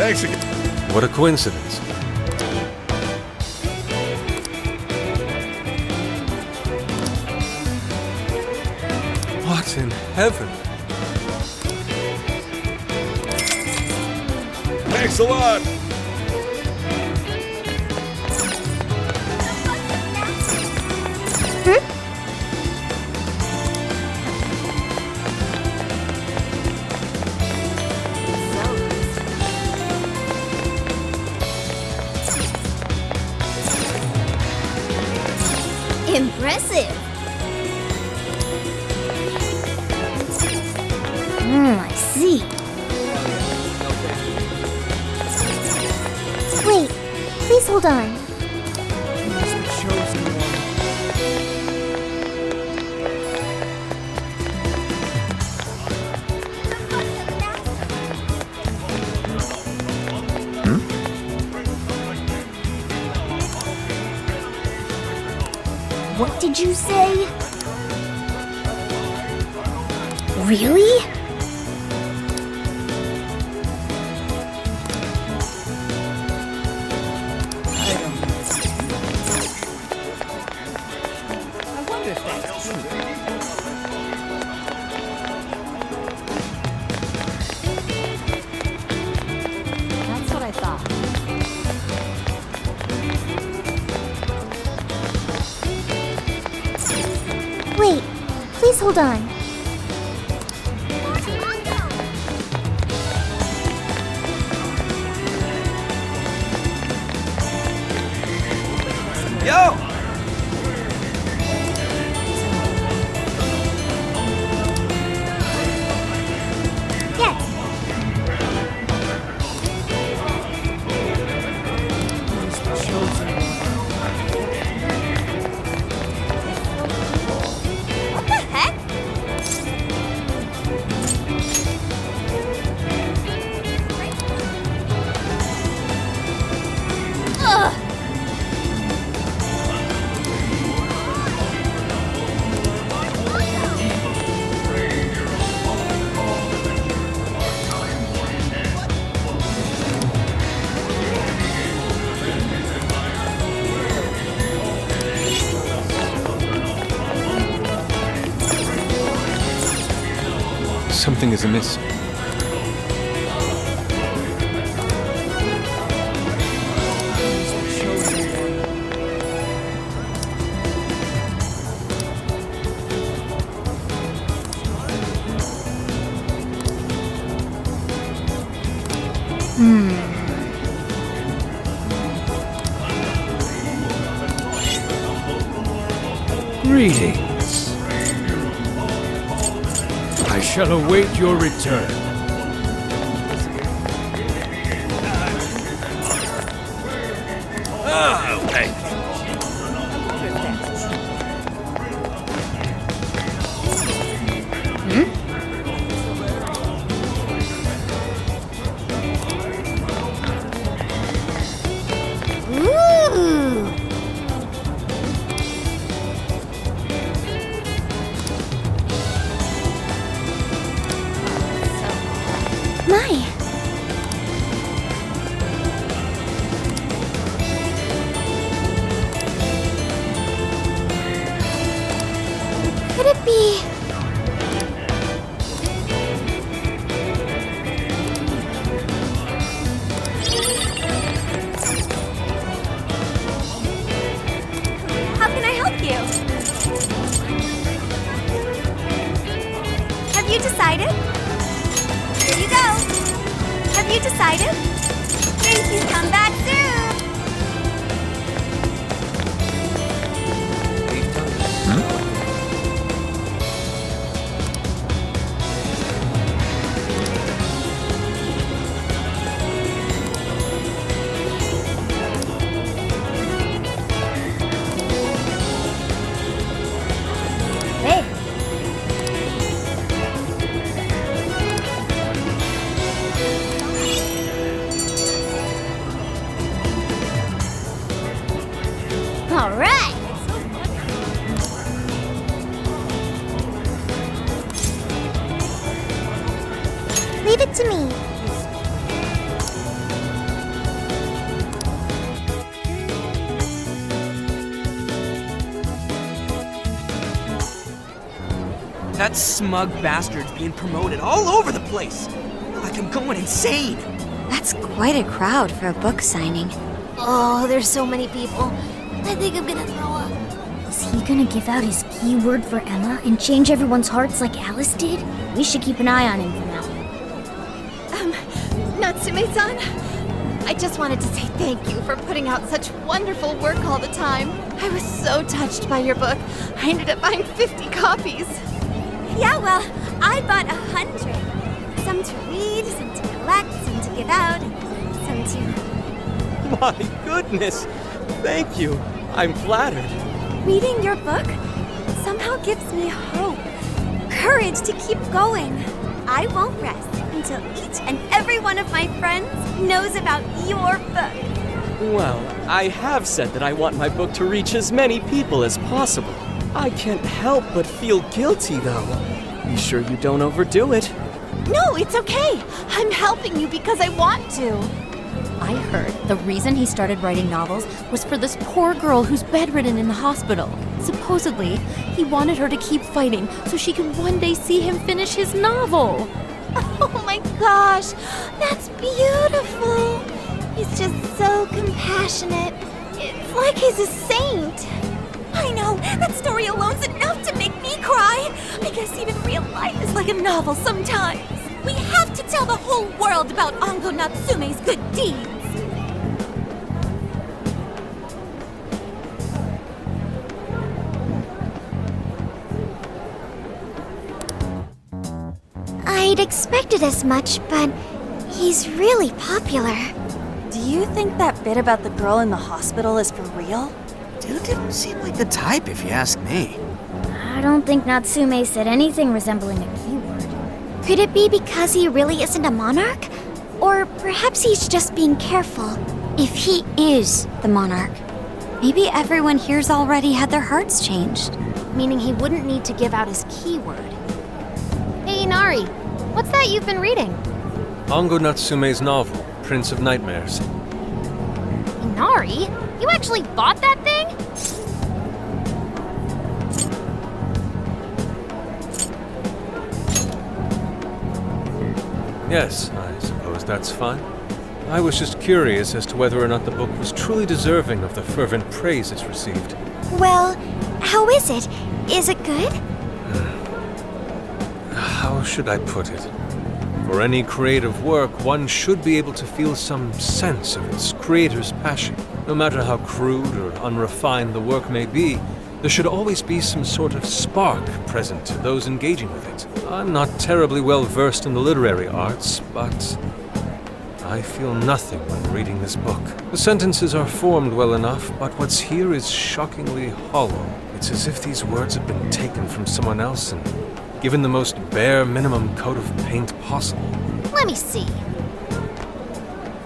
Thanks again. What a coincidence. What in heaven? Thanks a lot. Impressive. I see. Wait, please hold on. What did you say? Really? I wonder if that's true. That's what I thought. Wait, please hold on. Yo! Yes. What the heck? Ugh. Something is amiss. Greetings. I shall await your return. Ah, thank you. Ooh. My. Could it be? How can I help you? Have you decided? Here you go. Have you decided? Thank you. Come back soon. Hey. All right. Leave it to me. That smug bastard's being promoted all over the place. Like I'm going insane. That's quite a crowd for a book signing. Oh, there's so many people. I think I'm gonna throw up. Is he gonna give out his keyword for Emma and change everyone's hearts like Alice did? We should keep an eye on him for now. Natsume-san, I just wanted to say thank you for putting out such wonderful work all the time. I was so touched by your book. I ended up buying 50 copies. Yeah, well, I bought 100. Some to read, some to collect, some to give out, some to... My goodness. Thank you. I'm flattered. Reading your book somehow gives me hope, courage to keep going. I won't rest until each and every one of my friends knows about your book. Well, I have said that I want my book to reach as many people as possible. I can't help but feel guilty, though. Be sure you don't overdo it. No, it's okay. I'm helping you because I want to. I heard the reason he started writing novels was for this poor girl who's bedridden in the hospital. Supposedly, he wanted her to keep fighting so she could one day see him finish his novel. Oh my gosh, that's beautiful. He's just so compassionate. It's like he's a saint. I know, that story alone's enough to make me cry. I guess even real life is like a novel sometimes. We have to tell the whole world about Ango Natsume's good deeds. I'd expected as much, but he's really popular. Do you think that bit about the girl in the hospital is for real? Dude didn't seem like the type, if you ask me. I don't think Natsume said anything resembling a keyword. Could it be because he really isn't a monarch? Or perhaps he's just being careful. If he is the monarch, Maybe everyone here's already had their hearts changed. Meaning he wouldn't need to give out his keyword. Hey, Inari, what's that you've been reading? Ango Natsume's novel, Prince of Nightmares. Inari? You actually bought that thing? Yes, I suppose that's fine. I was just curious as to whether or not the book was truly deserving of the fervent praise it's received. well, how is it? Is it good? How should I put it? For any creative work, one should be able to feel some sense of its creator's passion. No matter how crude or unrefined the work may be, there should always be some sort of spark present to those engaging with it. I'm not terribly well versed in the literary arts, but I feel nothing when reading this book. The sentences are formed well enough, but what's here is shockingly hollow. It's as if these words have been taken from someone else and given the most bare minimum coat of paint possible. Let me see.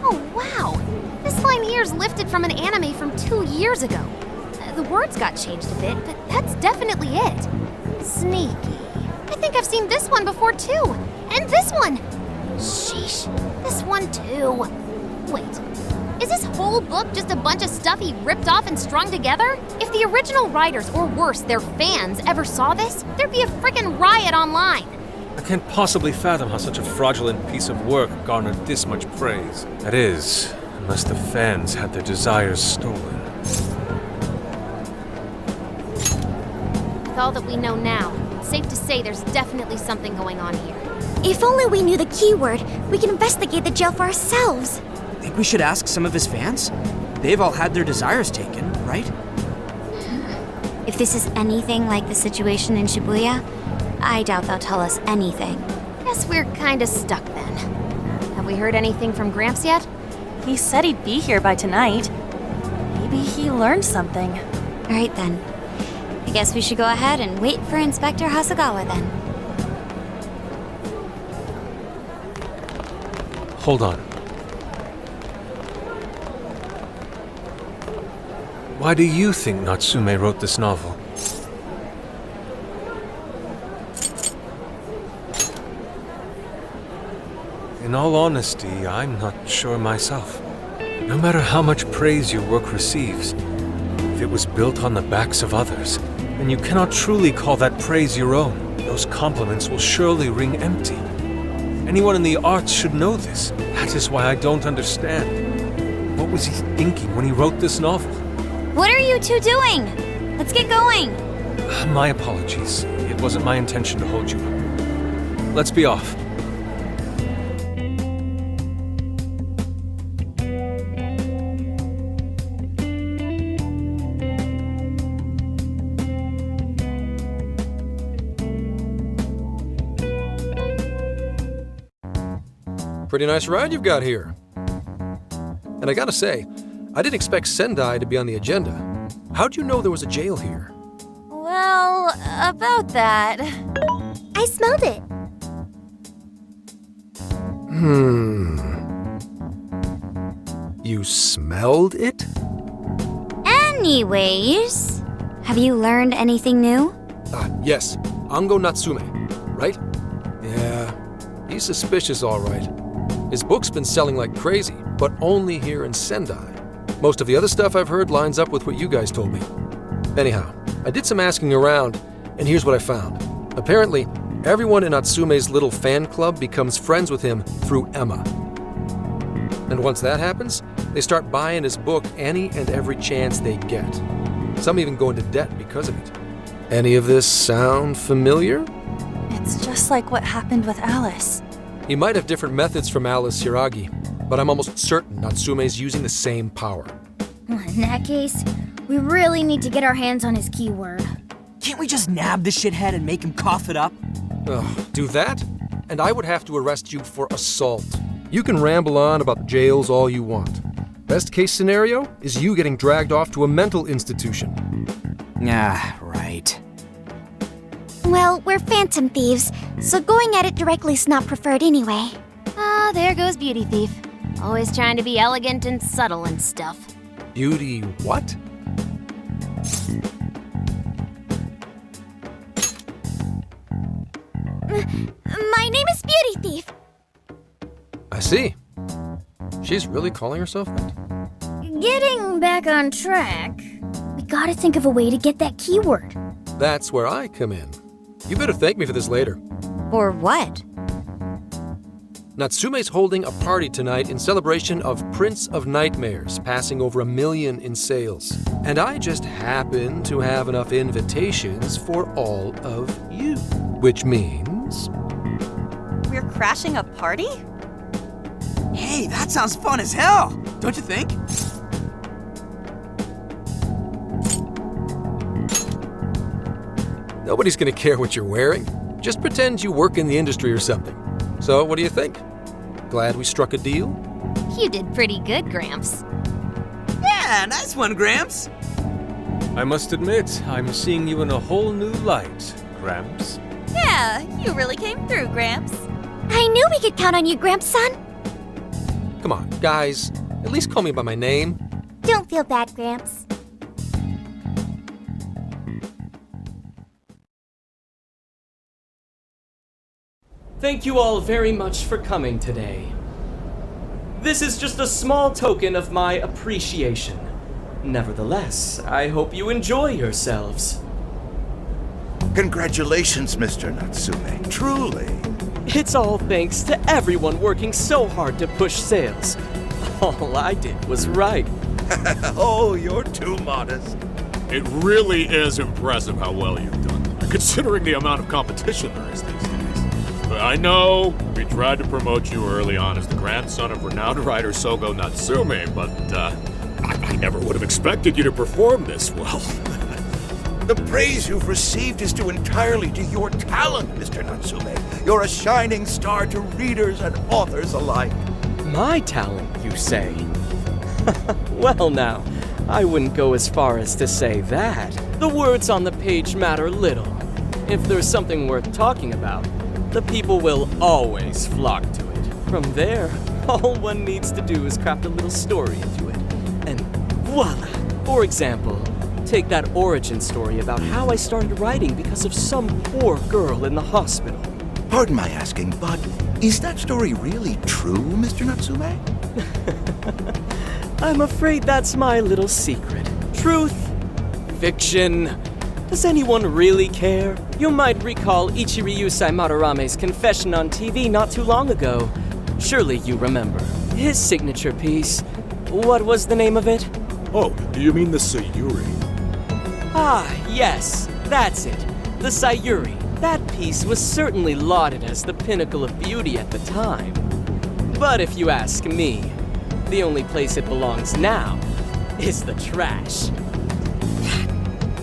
Oh, wow. This line here is lifted from an anime from 2 years ago. The words got changed a bit, but that's definitely it. Sneaky. I think I've seen this one before, too. And this one. Sheesh. This one, too. Wait. Is this whole book just a bunch of stuff he ripped off and strung together? If the original writers, or worse, their fans, ever saw this, there'd be a frickin' riot online. I can't possibly fathom how such a fraudulent piece of work garnered this much praise. That is, unless the fans had their desires stolen. With all that we know now, it's safe to say there's definitely something going on here. If only we knew the keyword, we can investigate the jail for ourselves. Think we should ask some of his fans? They've all had their desires taken, right? If this is anything like the situation in Shibuya, I doubt they'll tell us anything. Guess we're kinda stuck then. Have we heard anything from Gramps yet? He said he'd be here by tonight. Maybe he learned something. All right then. I guess we should go ahead and wait for Inspector Hasagawa then. Hold on. Why do you think Natsume wrote this novel? In all honesty, I'm not sure myself. No matter how much praise your work receives, if it was built on the backs of others, then you cannot truly call that praise your own. those compliments will surely ring empty. Anyone in the arts should know this. That is why I don't understand. What was he thinking when he wrote this novel? What are you two doing? Let's get going. My apologies. It wasn't my intention to hold you up. Let's be off. Pretty nice ride you've got here. And I gotta say, I didn't expect Sendai to be on the agenda. How'd you know there was a jail here? Well, about that. I smelled it. You smelled it? Anyways, have you learned anything new? Yes. Ango Natsume, right? Yeah, he's suspicious all right. His book's been selling like crazy, but only here in Sendai. Most of the other stuff I've heard lines up with what you guys told me. Anyhow, I did some asking around, and here's what I found. Apparently, everyone in Natsume's little fan club becomes friends with him through Emma. And once that happens, they start buying his book any and every chance they get. Some even go into debt because of it. Any of this sound familiar? It's just like what happened with Alice. He might have different methods from Alice Hiragi, but I'm almost certain Natsume's using the same power. In that case, we really need to get our hands on his keyword. Can't we just nab the shithead and make him cough it up? Do that? And I would have to arrest you for assault. You can ramble on about jails all you want. Best case scenario is you getting dragged off to a mental institution. Ah, right. Well, we're phantom thieves, so going at it directly's not preferred anyway. Ah, there goes Beauty Thief. Always trying to be elegant and subtle and stuff. Beauty what? My name is Beauty Thief. I see. She's really calling herself that? Getting back on track, we gotta think of a way to get that keyword. That's where I come in. You better thank me for this later. Or what? Natsume's holding a party tonight in celebration of Prince of Nightmares passing over 1 million in sales. And I just happen to have enough invitations for all of you. Which means... We're crashing a party? Hey, that sounds fun as hell, don't you think? Nobody's gonna care what you're wearing. Just pretend you work in the industry or something. So, what do you think? Glad we struck a deal? You did pretty good, Gramps. Yeah, nice one, Gramps. I must admit, I'm seeing you in a whole new light, Gramps. Yeah, you really came through, Gramps. I knew we could count on you, Gramps-son. Come on, guys. At least call me by my name. Don't feel bad, Gramps. Thank you all very much for coming today. This is just a small token of my appreciation. Nevertheless, I hope you enjoy yourselves. Congratulations, Mr. Natsume. Truly. It's all thanks to everyone working so hard to push sales. All I did was write. Oh, you're too modest. It really is impressive how well you've done, considering the amount of competition there is these days. I know we tried to promote you early on as the grandson of renowned writer Sogo Natsume, but I never would have expected you to perform this well. The praise you've received is due entirely to your talent, Mr. Natsume. You're a shining star to readers and authors alike. My talent, you say? Well now, I wouldn't go as far as to say that. The words on the page matter little. If there's something worth talking about, the people will always flock to it. From there, all one needs to do is craft a little story into it. And voila! For example, take that origin story about how I started writing because of some poor girl in the hospital. Pardon my asking, but is that story really true, Mr. Natsume? I'm afraid that's my little secret. Truth, fiction, Does anyone really care? You might recall Ichiryusai Madarame's confession on TV not too long ago. Surely you remember. His signature piece. What was the name of it? Oh, do you mean the Sayuri? Ah, yes, that's it. The Sayuri. That piece was certainly lauded as the pinnacle of beauty at the time. But if you ask me, the only place it belongs now is the trash.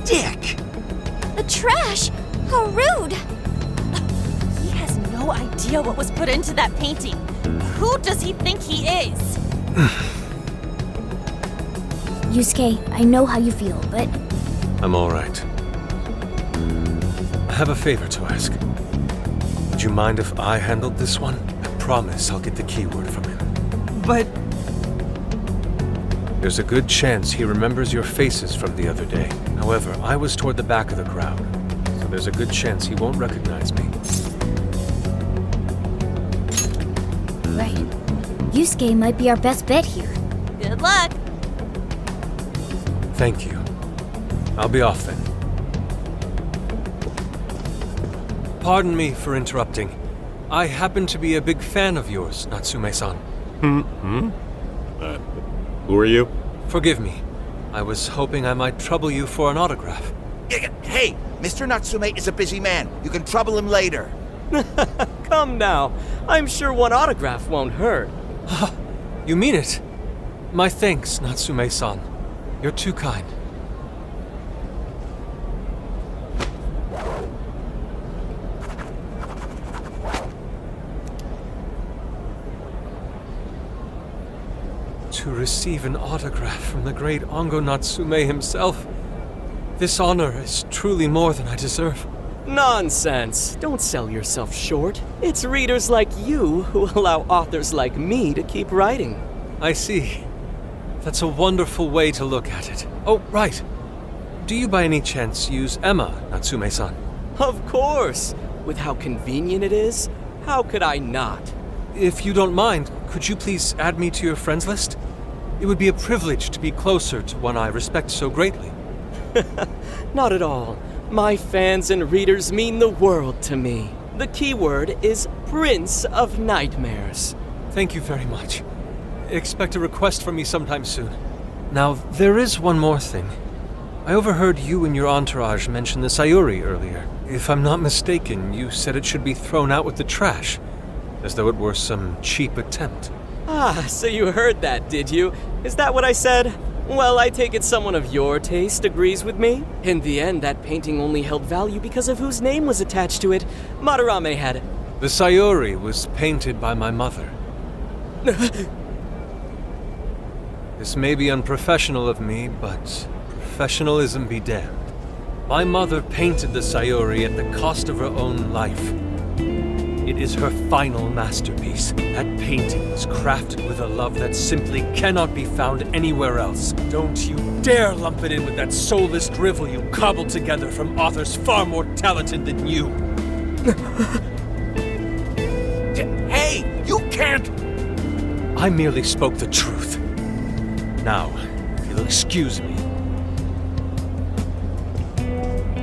Dick! The trash? How rude! He has no idea what was put into that painting. Who does he think he is? Yusuke, I know how you feel, but I'm all right. I have a favor to ask. Would you mind if I handled this one? I promise I'll get the keyword from him. But There's a good chance he remembers your faces from the other day. However, I was toward the back of the crowd, so there's a good chance he won't recognize me. right. Yusuke might be our best bet here. Good luck! Thank you. I'll be off then. Pardon me for interrupting. I happen to be a big fan of yours, Natsume-san. Who are you? Forgive me. I was hoping I might trouble you for an autograph. Hey, Mr. Natsume is a busy man. You can trouble him later. Come now. I'm sure one autograph won't hurt. You mean it? My thanks, Natsume-san. You're too kind. To receive an autograph from the great Ongo Natsume himself. This honor is truly more than I deserve. Nonsense. Don't sell yourself short. It's readers like you who allow authors like me to keep writing. I see. That's a wonderful way to look at it. Oh, right. Do you by any chance use Emma, Natsume-san? Of course. With how convenient it is, how could I not? If you don't mind, could you please add me to your friends list? It would be a privilege to be closer to one I respect so greatly. Not at all. My fans and readers mean the world to me. The keyword is Prince of Nightmares. Thank you very much. Expect a request from me sometime soon. Now, there is one more thing. I overheard you and your entourage mention the Sayuri earlier. If I'm not mistaken, you said it should be thrown out with the trash, as though it were some cheap attempt. Ah, so you heard that, did you? Is that what I said? Well, I take it someone of your taste agrees with me. In the end, that painting only held value because of whose name was attached to it. Madarame had it. The Sayuri was painted by my mother. This may be unprofessional of me, but professionalism be damned. My mother painted the Sayuri at the cost of her own life. It is her final masterpiece. That painting was crafted with a love that simply cannot be found anywhere else. Don't you dare lump it in with that soulless drivel you cobbled together from authors far more talented than you. Hey, you can't! I merely spoke the truth. Now, if you'll excuse me.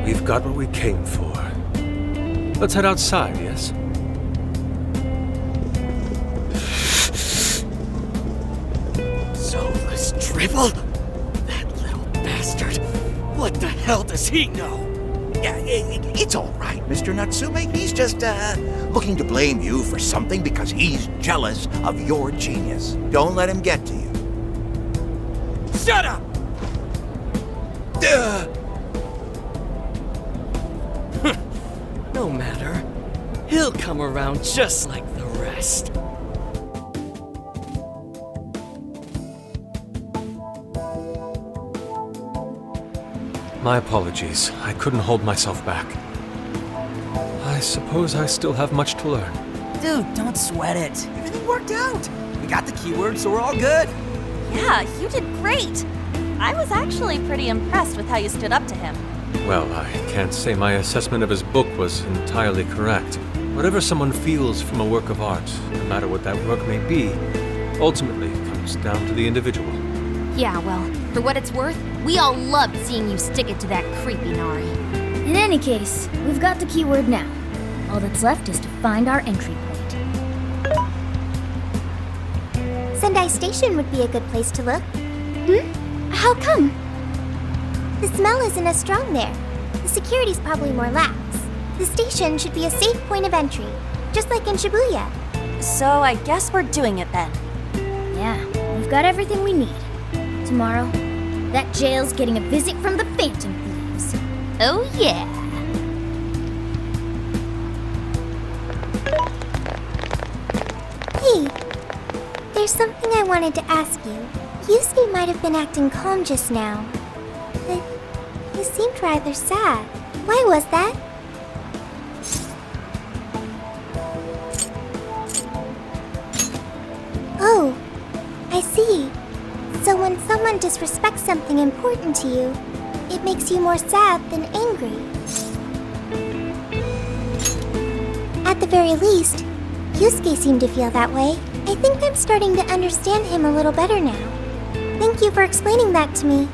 We've got what we came for. Let's head outside, yes? Soulless drivel? That little bastard. What the hell does he know? Yeah, it's all right, Mr. Natsume. He's just, looking to blame you for something because he's jealous of your genius. Don't let him get to you. Shut up! No matter. He'll come around just like the rest. My apologies. I couldn't hold myself back. I suppose I still have much to learn. dude, don't sweat it. Everything worked out. We got the keyword, so we're all good. Yeah, you did great. I was actually pretty impressed with how you stood up to him. Well, I can't say my assessment of his book was entirely correct. Whatever someone feels from a work of art, no matter what that work may be, ultimately comes down to the individual. Yeah, well, For what it's worth, we all loved seeing you stick it to that creepy Nari. In any case, we've got the keyword now. All that's left is to find our entry point. Sendai Station would be a good place to look. How come? The smell isn't as strong there. The security's probably more lax. The station should be a safe point of entry, just like in Shibuya. So I guess we're doing it then. Yeah, we've got everything we need. Tomorrow, that jail's getting a visit from the Phantom Thieves. Oh yeah. Hey, there's something I wanted to ask you. Yusuke might have been acting calm just now, but he seemed rather sad. Why was that? Oh, I see. So when someone disrespects something important to you, it makes you more sad than angry. At the very least, Yusuke seemed to feel that way. I think I'm starting to understand him a little better now. Thank you for explaining that to me.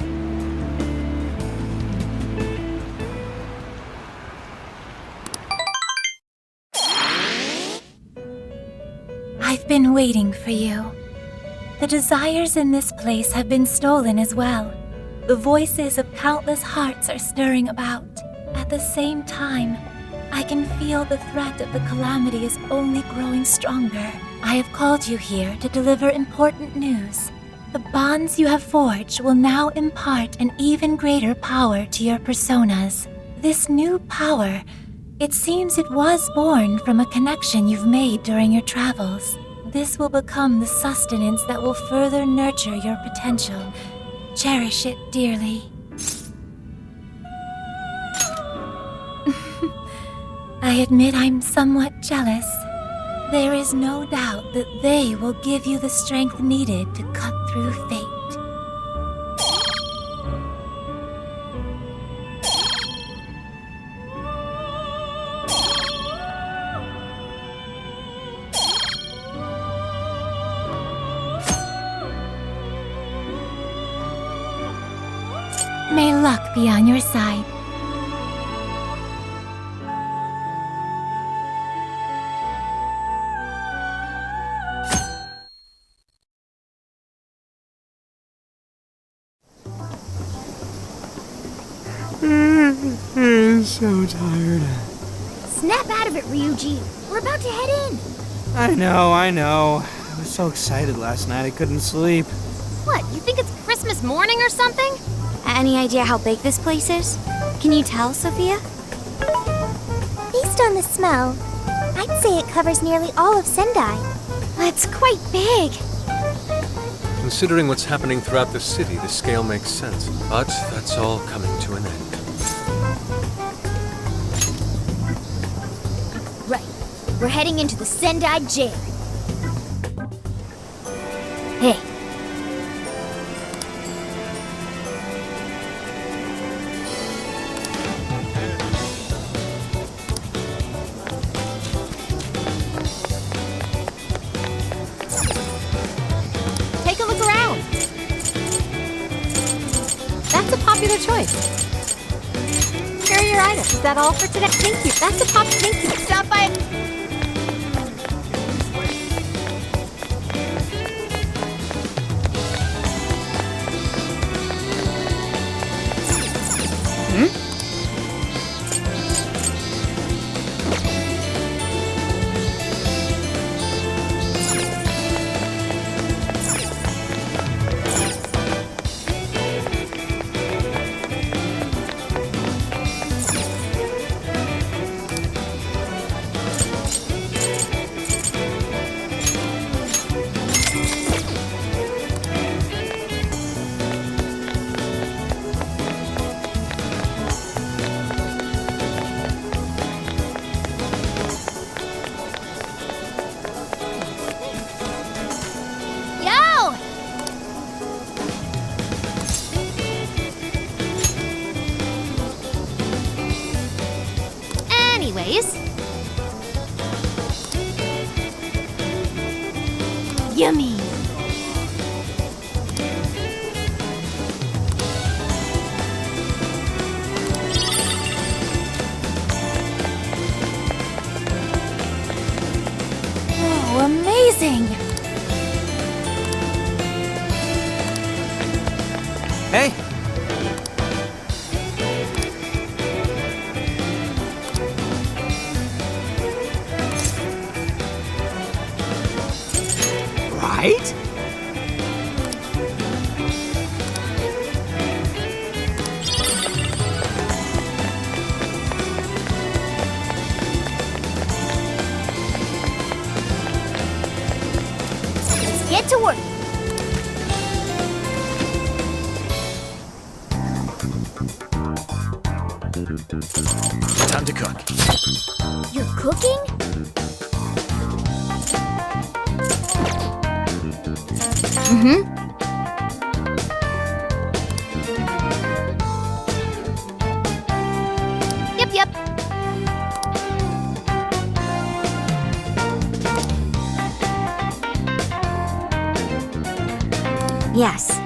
I've been waiting for you. The desires in this place have been stolen as well. The voices of countless hearts are stirring about. At the same time, I can feel the threat of the calamity is only growing stronger. I have called you here to deliver important news. The bonds you have forged will now impart an even greater power to your personas. This new power, it seems it was born from a connection you've made during your travels. This will become the sustenance that will further nurture your potential. Cherish it dearly. I admit I'm somewhat jealous. There is no doubt that they will give you the strength needed to cut through fate. May luck be on your side. I'm so tired. Snap out of it, Ryuji. We're about to head in. I know. I was so excited last night I couldn't sleep. What, you think it's Christmas morning or something? Any idea how big this place is? Can you tell, Sophia? Based on the smell, I'd say it covers nearly all of Sendai. That's quite big. Considering what's happening throughout the city, the scale makes sense. But that's all coming to an end. Right. We're heading into the Sendai jail. Hey. Take a look around. That's a popular choice. Here are your items. Is that all for today? Thank you. That's a thank you. Stop by. Anyways. Yummy. amazing! Hey! Right? Let's get to work. Time to cook. You're cooking? Yep. Yes.